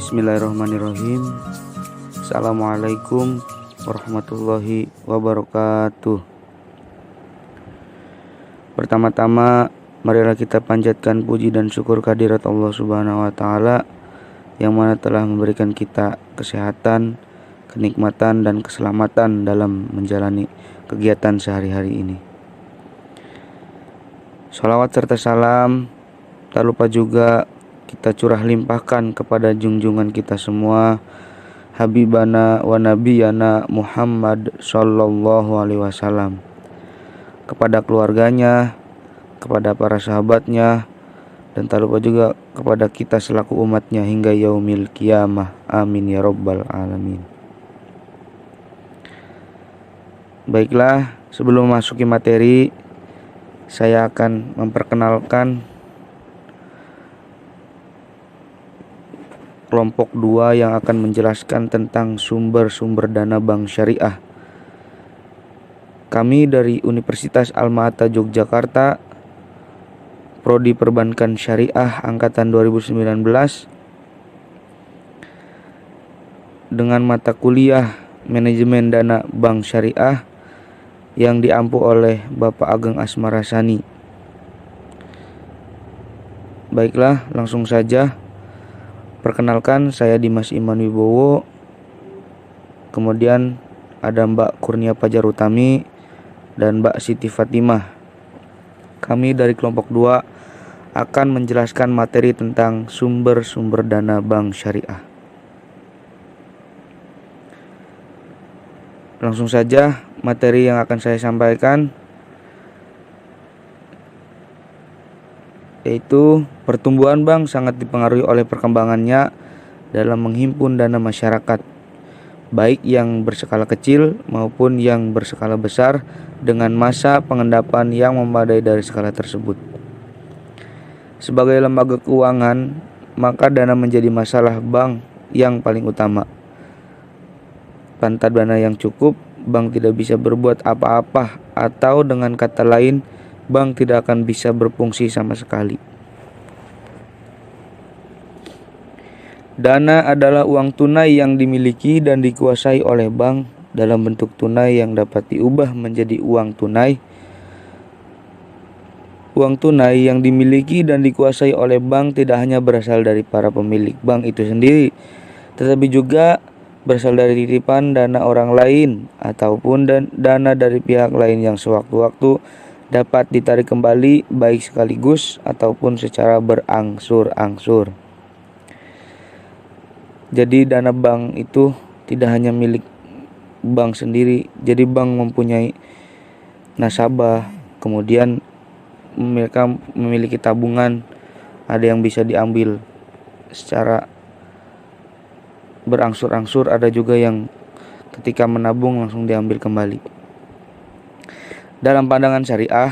Bismillahirrahmanirrahim. Assalamualaikum warahmatullahi wabarakatuh. Pertama-tama, marilah kita panjatkan puji dan syukur kehadirat Allah Subhanahu wa taala yang mana telah memberikan kita kesehatan, kenikmatan dan keselamatan dalam menjalani kegiatan sehari-hari ini. Sholawat serta salam tak lupa juga kita curah limpahkan kepada junjungan kita semua, Habibana wa Nabiyana Muhammad Sallallahu Alaihi Wasallam, kepada keluarganya, kepada para sahabatnya, dan tak lupa juga kepada kita selaku umatnya hingga yaumil qiyamah. Amin ya rabbal alamin. Baiklah, sebelum memasuki materi, saya akan memperkenalkan kelompok 2 yang akan menjelaskan tentang sumber-sumber dana bank syariah. Kami dari Universitas Alma-Ata Yogyakarta, Prodi Perbankan Syariah angkatan 2019, dengan mata kuliah Manajemen Dana Bank Syariah yang diampu oleh Bapak Ageng Asmarasani. Baiklah, langsung saja. Perkenalkan, saya Dimas Iman Wibowo. Kemudian ada Mbak Kurnia Pajar Utami dan Mbak Siti Fatimah. Kami dari kelompok 2 akan menjelaskan materi tentang sumber-sumber dana bank syariah. Langsung saja materi yang akan saya sampaikan, yaitu pertumbuhan bank sangat dipengaruhi oleh perkembangannya dalam menghimpun dana masyarakat, baik yang berskala kecil maupun yang berskala besar, dengan masa pengendapan yang memadai dari skala tersebut. Sebagai lembaga keuangan, maka dana menjadi masalah bank yang paling utama. Tanpa dana yang cukup, bank tidak bisa berbuat apa-apa, atau dengan kata lain, bank tidak akan bisa berfungsi sama sekali. Dana adalah uang tunai yang dimiliki dan dikuasai oleh bank dalam bentuk tunai yang dapat diubah menjadi uang tunai. Uang tunai yang dimiliki dan dikuasai oleh bank tidak hanya berasal dari para pemilik bank itu sendiri, tetapi juga berasal dari titipan dana orang lain ataupun dana dari pihak lain yang sewaktu-waktu dapat ditarik kembali, baik sekaligus ataupun secara berangsur-angsur. Jadi dana bank itu tidak hanya milik bank sendiri. Jadi bank mempunyai nasabah, kemudian mereka memiliki tabungan, ada yang bisa diambil secara berangsur-angsur, ada juga yang ketika menabung langsung diambil kembali. Dalam pandangan syariah,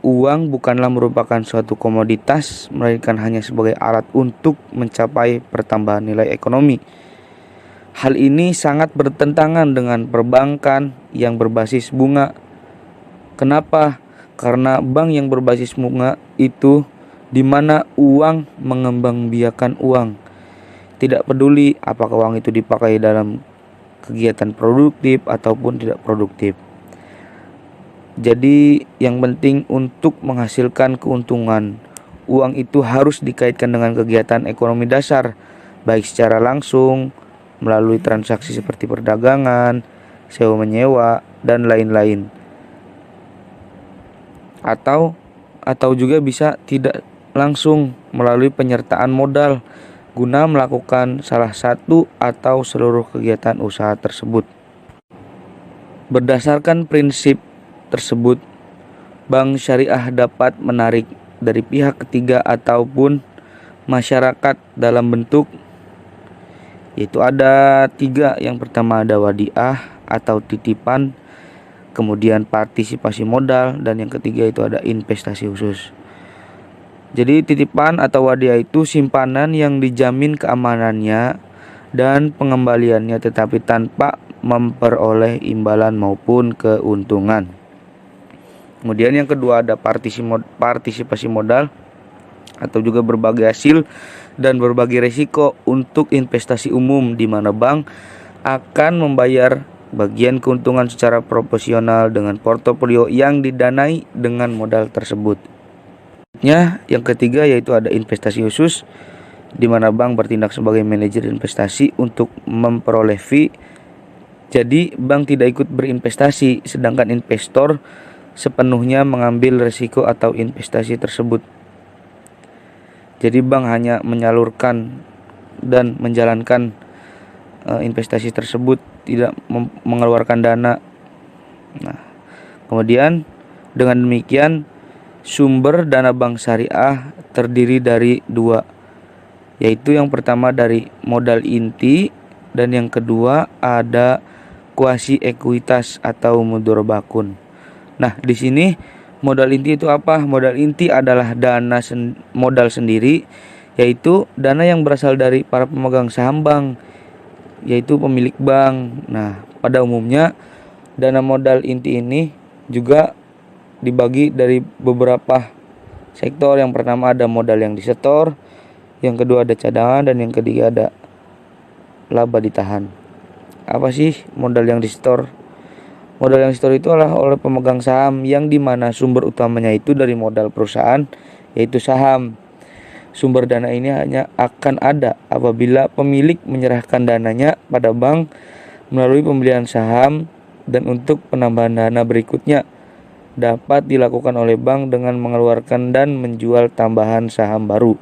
uang bukanlah merupakan suatu komoditas, melainkan hanya sebagai alat untuk mencapai pertambahan nilai ekonomi. Hal ini sangat bertentangan dengan perbankan yang berbasis bunga. Kenapa? Karena bank yang berbasis bunga itu di mana uang mengembangbiakan uang. Tidak peduli apakah uang itu dipakai dalam kegiatan produktif ataupun tidak produktif. Jadi yang penting untuk menghasilkan keuntungan, uang itu harus dikaitkan dengan kegiatan ekonomi dasar, baik secara langsung melalui transaksi seperti perdagangan, sewa menyewa, dan lain-lain. Atau juga bisa tidak langsung melalui penyertaan modal guna melakukan salah satu atau seluruh kegiatan usaha tersebut. Berdasarkan prinsip tersebut, bank syariah dapat menarik dari pihak ketiga ataupun masyarakat dalam bentuk, yaitu ada 3. Yang pertama ada wadiah atau titipan, kemudian partisipasi modal, dan yang ketiga itu ada investasi khusus. Jadi titipan atau wadiah itu simpanan yang dijamin keamanannya dan pengembaliannya tetapi tanpa memperoleh imbalan maupun keuntungan. Kemudian yang kedua ada partisipasi modal. atau juga berbagi hasil dan berbagi resiko untuk investasi umum, di mana bank akan membayar bagian keuntungan secara proporsional dengan portofolio yang didanai dengan modal tersebut. Yang ketiga yaitu ada investasi khusus, di mana bank bertindak sebagai manajer investasi untuk memperoleh fee. Jadi bank tidak ikut berinvestasi, sedangkan investor sepenuhnya mengambil risiko atau investasi tersebut. Jadi bank hanya menyalurkan dan menjalankan investasi tersebut, tidak mengeluarkan dana. Nah, kemudian dengan demikian sumber dana bank syariah terdiri dari dua, yaitu yang pertama dari modal inti dan yang kedua ada kuasi ekuitas atau mudorobakun. Nah, di sini modal inti itu apa? Modal inti adalah dana modal sendiri, yaitu dana yang berasal dari para pemegang saham bank, yaitu pemilik bank. Nah, pada umumnya dana modal inti ini juga dibagi dari beberapa sektor. Yang pertama ada modal yang disetor, yang kedua ada cadangan, dan yang ketiga ada laba ditahan. Apa sih modal yang disetor? Modal yang disetor itu adalah oleh pemegang saham, yang dimana sumber utamanya itu dari modal perusahaan, yaitu saham. Sumber dana ini hanya akan ada apabila pemilik menyerahkan dananya pada bank melalui pembelian saham, dan untuk penambahan dana berikutnya dapat dilakukan oleh bank dengan mengeluarkan dan menjual tambahan saham baru.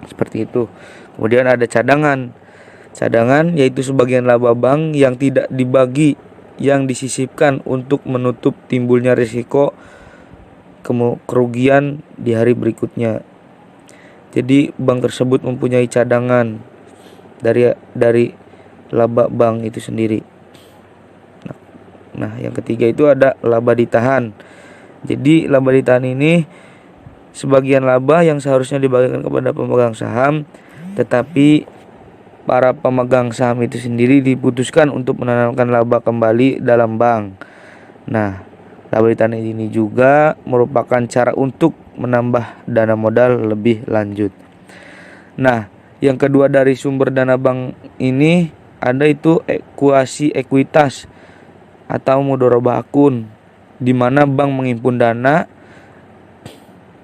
Seperti itu. Kemudian ada cadangan. Cadangan yaitu sebagian laba bank yang tidak dibagi, yang disisipkan untuk menutup timbulnya risiko kerugian di hari berikutnya. Jadi bank tersebut mempunyai cadangan dari laba bank itu sendiri. Nah, yang ketiga itu ada laba ditahan. Jadi laba ditahan ini sebagian laba yang seharusnya dibagikan kepada pemegang saham, tetapi para pemegang saham itu sendiri diputuskan untuk menanamkan laba kembali dalam bank. Nah, laba ditahan ini juga merupakan cara untuk menambah dana modal lebih lanjut. Nah, yang kedua dari sumber dana bank ini ada itu kuasi ekuitas atau mudorobah akun, di mana bank menghimpun dana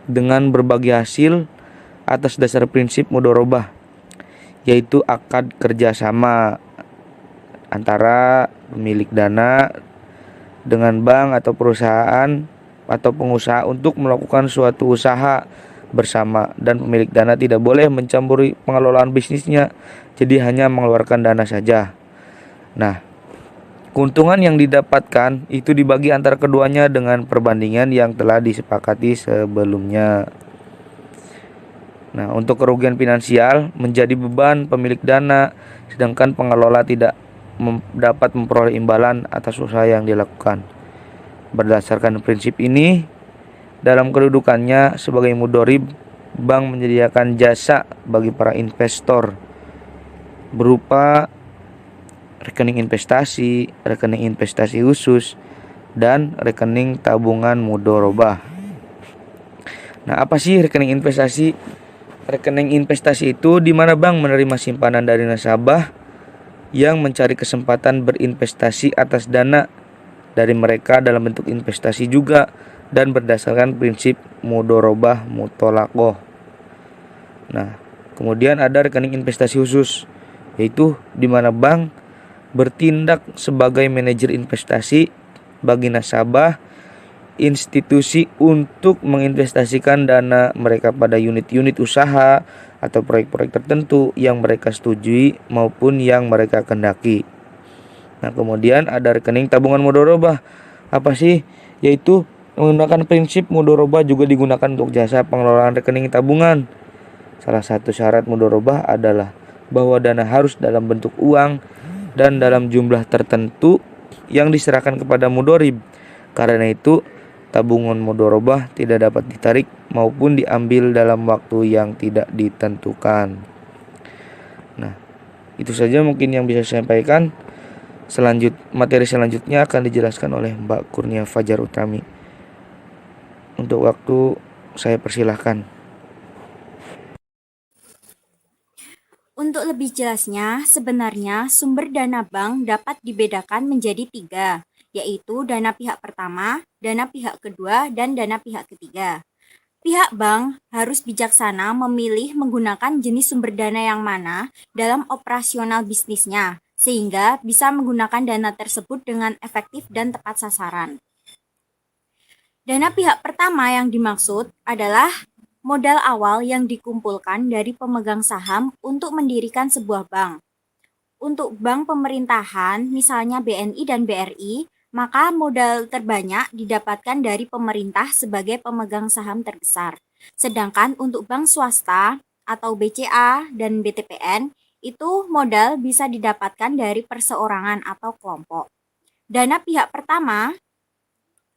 dengan berbagi hasil atas dasar prinsip mudorobah, yaitu akad kerjasama antara pemilik dana dengan bank atau perusahaan atau pengusaha untuk melakukan suatu usaha bersama, dan pemilik dana tidak boleh mencampuri pengelolaan bisnisnya, jadi hanya mengeluarkan dana saja. Nah, keuntungan yang didapatkan itu dibagi antara keduanya dengan perbandingan yang telah disepakati sebelumnya. Nah, untuk kerugian finansial menjadi beban pemilik dana, sedangkan pengelola tidak dapat memperoleh imbalan atas usaha yang dilakukan. Berdasarkan prinsip ini, dalam kedudukannya sebagai mudorib, bank menyediakan jasa bagi para investor berupa rekening investasi khusus, dan rekening tabungan mudorobah. Nah, apa sih rekening investasi? Rekening investasi itu di mana bank menerima simpanan dari nasabah yang mencari kesempatan berinvestasi atas dana dari mereka dalam bentuk investasi juga, dan berdasarkan prinsip mudorobah mutolakoh. Nah, kemudian ada rekening investasi khusus, yaitu di mana bank bertindak sebagai manajer investasi bagi nasabah institusi untuk menginvestasikan dana mereka pada unit-unit usaha atau proyek-proyek tertentu yang mereka setujui maupun yang mereka kehendaki. Nah, kemudian ada rekening tabungan mudorobah. Apa sih? Yaitu menggunakan prinsip mudorobah juga digunakan untuk jasa pengelolaan rekening tabungan. Salah satu syarat mudorobah adalah bahwa dana harus dalam bentuk uang dan dalam jumlah tertentu yang diserahkan kepada mudorib. Karena itu, tabungan mudorobah tidak dapat ditarik maupun diambil dalam waktu yang tidak ditentukan. Nah, itu saja mungkin yang bisa saya sampaikan. Materi selanjutnya akan dijelaskan oleh Mbak Kurnia Fajar Utami. Untuk waktu saya persilahkan. Untuk lebih jelasnya, sebenarnya sumber dana bank dapat dibedakan menjadi 3, yaitu dana pihak pertama, dana pihak kedua, dan dana pihak ketiga. Pihak bank harus bijaksana memilih menggunakan jenis sumber dana yang mana dalam operasional bisnisnya, sehingga bisa menggunakan dana tersebut dengan efektif dan tepat sasaran. Dana pihak pertama yang dimaksud adalah modal awal yang dikumpulkan dari pemegang saham untuk mendirikan sebuah bank. Untuk bank pemerintahan, misalnya BNI dan BRI, maka modal terbanyak didapatkan dari pemerintah sebagai pemegang saham terbesar. Sedangkan untuk bank swasta atau BCA dan BTPN, itu modal bisa didapatkan dari perseorangan atau kelompok. Dana pihak pertama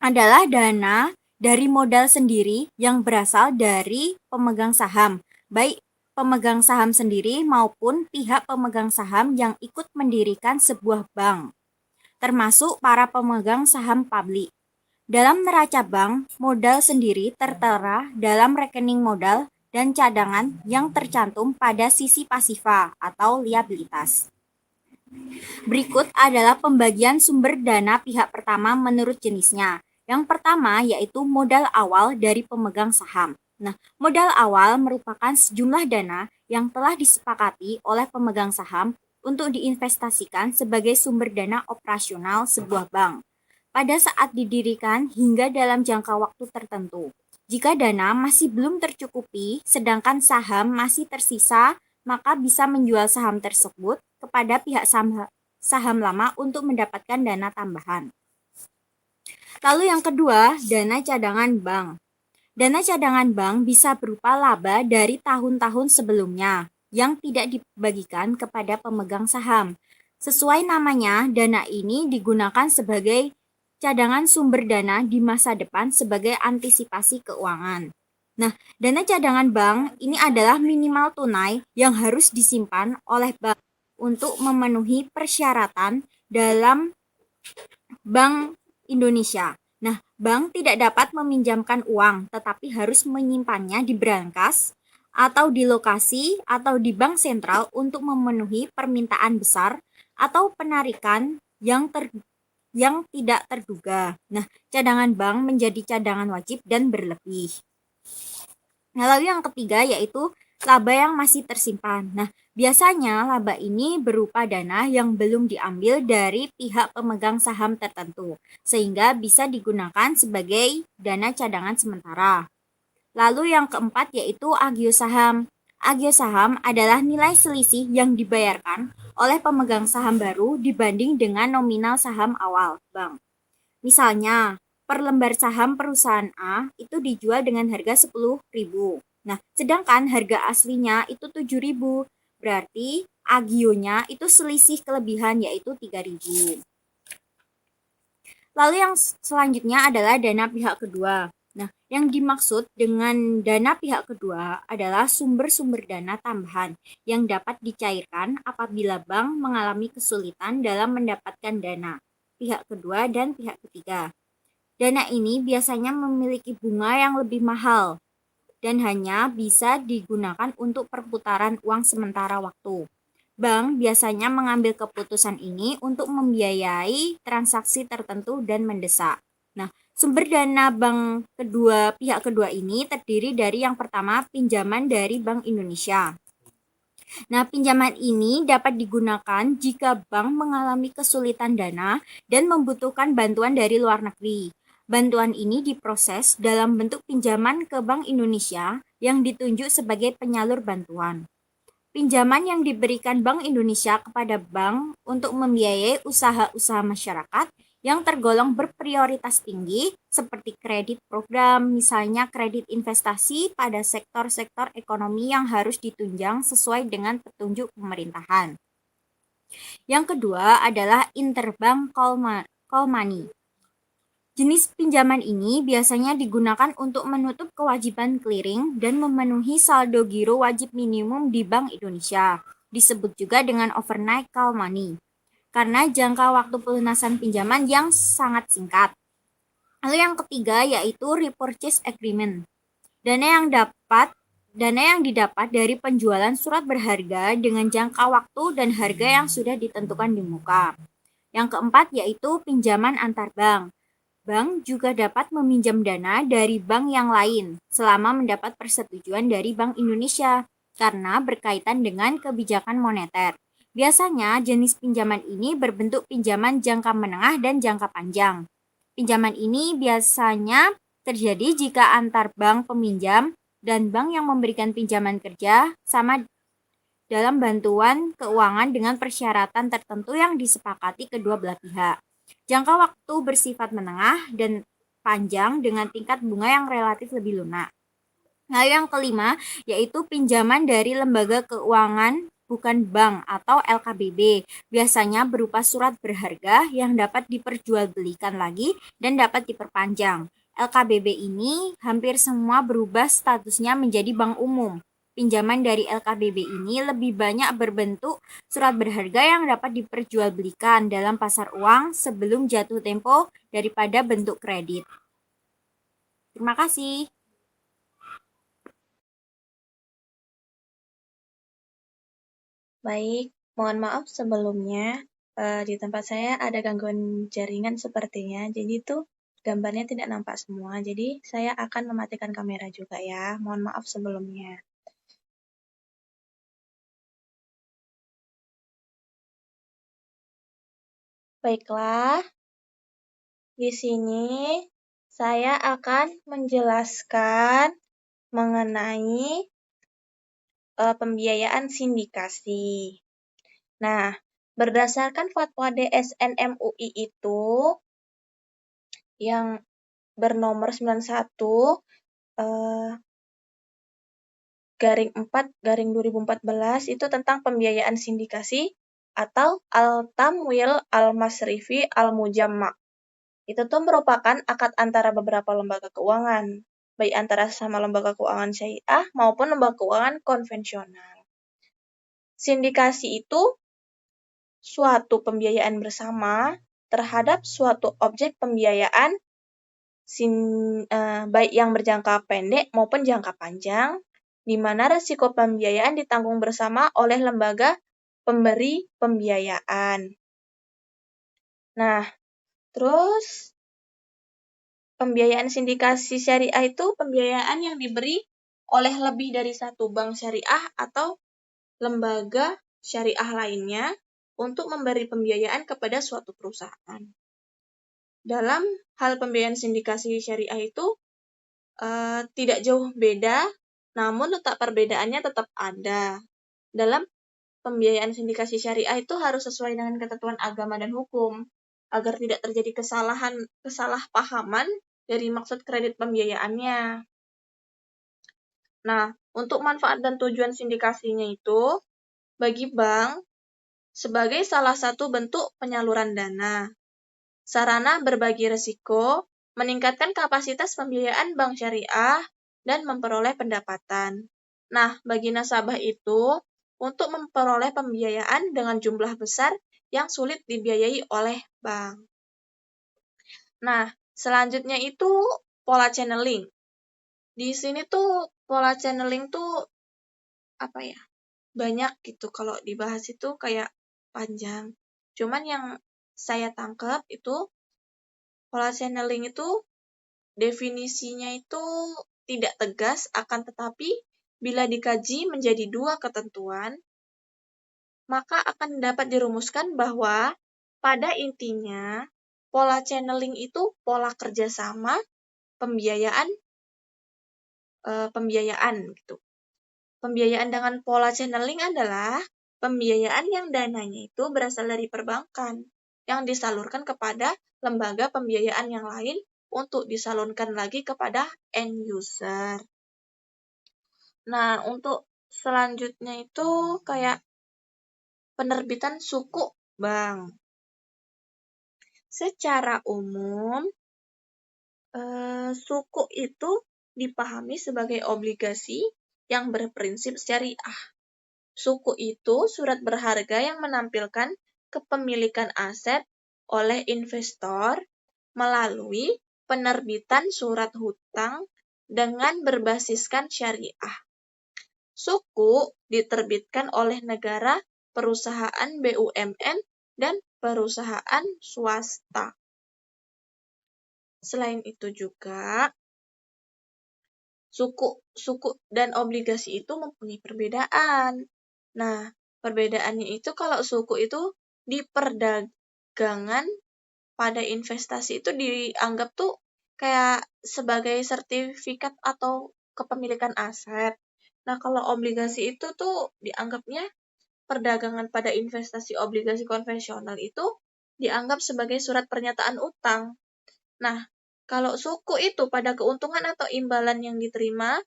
adalah dana dari modal sendiri yang berasal dari pemegang saham, baik pemegang saham sendiri maupun pihak pemegang saham yang ikut mendirikan sebuah bank, termasuk para pemegang saham publik. Dalam neraca bank, modal sendiri tertera dalam rekening modal dan cadangan yang tercantum pada sisi pasifa atau liabilitas. Berikut adalah pembagian sumber dana pihak pertama menurut jenisnya. Yang pertama yaitu modal awal dari pemegang saham. Nah, modal awal merupakan sejumlah dana yang telah disepakati oleh pemegang saham untuk diinvestasikan sebagai sumber dana operasional sebuah bank pada saat didirikan hingga dalam jangka waktu tertentu. Jika dana masih belum tercukupi, sedangkan saham masih tersisa, maka bisa menjual saham tersebut kepada pihak saham lama untuk mendapatkan dana tambahan. Lalu yang kedua, dana cadangan bank. Dana cadangan bank bisa berupa laba dari tahun-tahun sebelumnya yang tidak dibagikan kepada pemegang saham. Sesuai namanya, dana ini digunakan sebagai cadangan sumber dana di masa depan sebagai antisipasi keuangan. Nah, dana cadangan bank ini adalah minimal tunai yang harus disimpan oleh bank untuk memenuhi persyaratan dalam Bank Indonesia. Nah, bank tidak dapat meminjamkan uang, tetapi harus menyimpannya di brankas atau di lokasi atau di bank sentral untuk memenuhi permintaan besar atau penarikan yang tidak terduga. Nah, cadangan bank menjadi cadangan wajib dan berlebih. Nah, lalu yang ketiga yaitu laba yang masih tersimpan. Nah, biasanya laba ini berupa dana yang belum diambil dari pihak pemegang saham tertentu, sehingga bisa digunakan sebagai dana cadangan sementara. Lalu yang keempat yaitu agio saham. Agio saham adalah nilai selisih yang dibayarkan oleh pemegang saham baru dibanding dengan nominal saham awal bank. Misalnya, per lembar saham perusahaan A itu dijual dengan harga 10.000. Nah, sedangkan harga aslinya itu 7.000. Berarti agionya itu selisih kelebihan yaitu 3.000. Lalu yang selanjutnya adalah dana pihak kedua. Nah, yang dimaksud dengan dana pihak kedua adalah sumber-sumber dana tambahan yang dapat dicairkan apabila bank mengalami kesulitan dalam mendapatkan dana pihak kedua dan pihak ketiga. Dana ini biasanya memiliki bunga yang lebih mahal dan hanya bisa digunakan untuk perputaran uang sementara waktu. Bank biasanya mengambil keputusan ini untuk membiayai transaksi tertentu dan mendesak. Nah, sumber dana bank kedua, pihak kedua ini terdiri dari yang pertama pinjaman dari Bank Indonesia. Nah, pinjaman ini dapat digunakan jika bank mengalami kesulitan dana dan membutuhkan bantuan dari luar negeri. Bantuan ini diproses dalam bentuk pinjaman ke Bank Indonesia yang ditunjuk sebagai penyalur bantuan. Pinjaman yang diberikan Bank Indonesia kepada bank untuk membiayai usaha-usaha masyarakat yang tergolong berprioritas tinggi seperti kredit program, misalnya kredit investasi pada sektor-sektor ekonomi yang harus ditunjang sesuai dengan petunjuk pemerintahan. Yang kedua adalah interbank call money. Jenis pinjaman ini biasanya digunakan untuk menutup kewajiban clearing dan memenuhi saldo giro wajib minimum di Bank Indonesia. Disebut juga dengan overnight call money, karena jangka waktu pelunasan pinjaman yang sangat singkat. Lalu yang ketiga yaitu repurchase agreement. Dana yang dapat Dana yang didapat dari penjualan surat berharga dengan jangka waktu dan harga yang sudah ditentukan di muka. Yang keempat yaitu pinjaman antar bank. Bank juga dapat meminjam dana dari bank yang lain selama mendapat persetujuan dari Bank Indonesia karena berkaitan dengan kebijakan moneter. Biasanya jenis pinjaman ini berbentuk pinjaman jangka menengah dan jangka panjang. Pinjaman ini biasanya terjadi jika antar bank peminjam dan bank yang memberikan pinjaman kerja sama dalam bantuan keuangan dengan persyaratan tertentu yang disepakati kedua belah pihak. Jangka waktu bersifat menengah dan panjang dengan tingkat bunga yang relatif lebih lunak. Nah, yang kelima yaitu pinjaman dari lembaga keuangan bukan bank atau LKBB, biasanya berupa surat berharga yang dapat diperjualbelikan lagi dan dapat diperpanjang. LKBB ini hampir semua berubah statusnya menjadi bank umum. Pinjaman dari LKBB ini lebih banyak berbentuk surat berharga yang dapat diperjualbelikan dalam pasar uang sebelum jatuh tempo daripada bentuk kredit. Terima kasih. Baik, mohon maaf sebelumnya. Di tempat saya ada gangguan jaringan sepertinya, jadi tuh gambarnya tidak nampak semua. Jadi saya akan mematikan kamera juga ya. Mohon maaf sebelumnya. Baiklah, di sini saya akan menjelaskan mengenai pembiayaan sindikasi. Nah, berdasarkan fatwa DSN MUI itu yang bernomor 91 garing 4 garing 2014 itu tentang pembiayaan sindikasi atau Al-Tamwil Al-Masrifi Al-Mujamma. Itu tuh merupakan akad antara beberapa lembaga keuangan, baik antara sama lembaga keuangan syariah maupun lembaga keuangan konvensional. Sindikasi itu suatu pembiayaan bersama terhadap suatu objek pembiayaan baik yang berjangka pendek maupun jangka panjang, di mana risiko pembiayaan ditanggung bersama oleh lembaga pemberi pembiayaan. Nah, terus pembiayaan sindikasi syariah itu pembiayaan yang diberi oleh lebih dari satu bank syariah atau lembaga syariah lainnya untuk memberi pembiayaan kepada suatu perusahaan. Dalam hal pembiayaan sindikasi syariah itu tidak jauh beda, namun letak perbedaannya tetap ada. Dalam pembiayaan sindikasi syariah itu harus sesuai dengan ketentuan agama dan hukum, agar tidak terjadi kesalahpahaman dari maksud kredit pembiayaannya. Nah, untuk manfaat dan tujuan sindikasinya itu, bagi bank, sebagai salah satu bentuk penyaluran dana, sarana berbagi risiko, meningkatkan kapasitas pembiayaan bank syariah, dan memperoleh pendapatan. Nah, bagi nasabah itu, untuk memperoleh pembiayaan dengan jumlah besar yang sulit dibiayai oleh bank. Nah, selanjutnya itu pola channeling. Di sini tuh pola channeling tuh banyak gitu, kalau dibahas itu kayak panjang. Cuman yang saya tangkap itu pola channeling itu definisinya itu tidak tegas, akan tetapi bila dikaji menjadi dua ketentuan, maka akan dapat dirumuskan bahwa pada intinya pola channeling itu pola kerjasama pembiayaan gitu. Pembiayaan dengan pola channeling adalah pembiayaan yang dananya itu berasal dari perbankan yang disalurkan kepada lembaga pembiayaan yang lain untuk disalurkan lagi kepada end user. Nah, untuk selanjutnya itu kayak penerbitan sukuk bank. Secara umum, sukuk itu dipahami sebagai obligasi yang berprinsip syariah. Sukuk itu surat berharga yang menampilkan kepemilikan aset oleh investor melalui penerbitan surat hutang dengan berbasiskan syariah. Suku diterbitkan oleh negara, perusahaan BUMN, dan perusahaan swasta. Selain itu juga, suku dan obligasi itu mempunyai perbedaan. Nah, perbedaannya itu kalau suku itu di perdagangan pada investasi itu dianggap tuh kayak sebagai sertifikat atau kepemilikan aset. Nah, kalau obligasi itu tuh dianggapnya perdagangan pada investasi obligasi konvensional itu dianggap sebagai surat pernyataan utang. Nah, kalau suku itu pada keuntungan atau imbalan yang diterima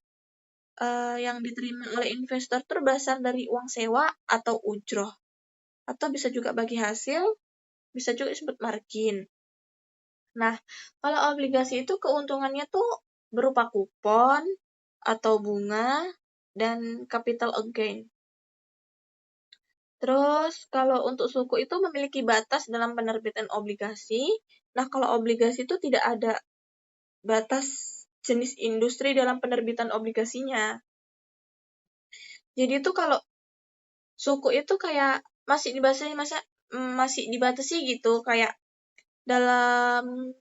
oleh investor itu berasal dari uang sewa atau ujroh. Atau bisa juga bagi hasil, bisa juga disebut margin. Nah, kalau obligasi itu keuntungannya tuh berupa kupon atau bunga dan capital gain. Terus kalau untuk suku itu memiliki batas dalam penerbitan obligasi. Nah, kalau obligasi itu tidak ada batas jenis industri dalam penerbitan obligasinya. Jadi itu kalau suku itu kayak masih dibatasi gitu, kayak dalam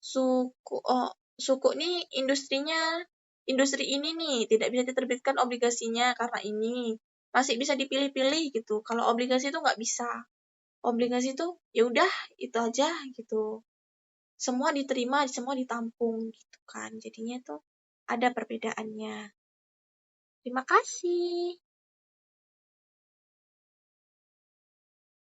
suku nih industri ini nih tidak bisa diterbitkan obligasinya karena ini masih bisa dipilih-pilih gitu. Kalau obligasi itu nggak bisa. Obligasi itu ya udah itu aja gitu. Semua diterima, semua ditampung gitu kan. Jadinya tuh ada perbedaannya. Terima kasih.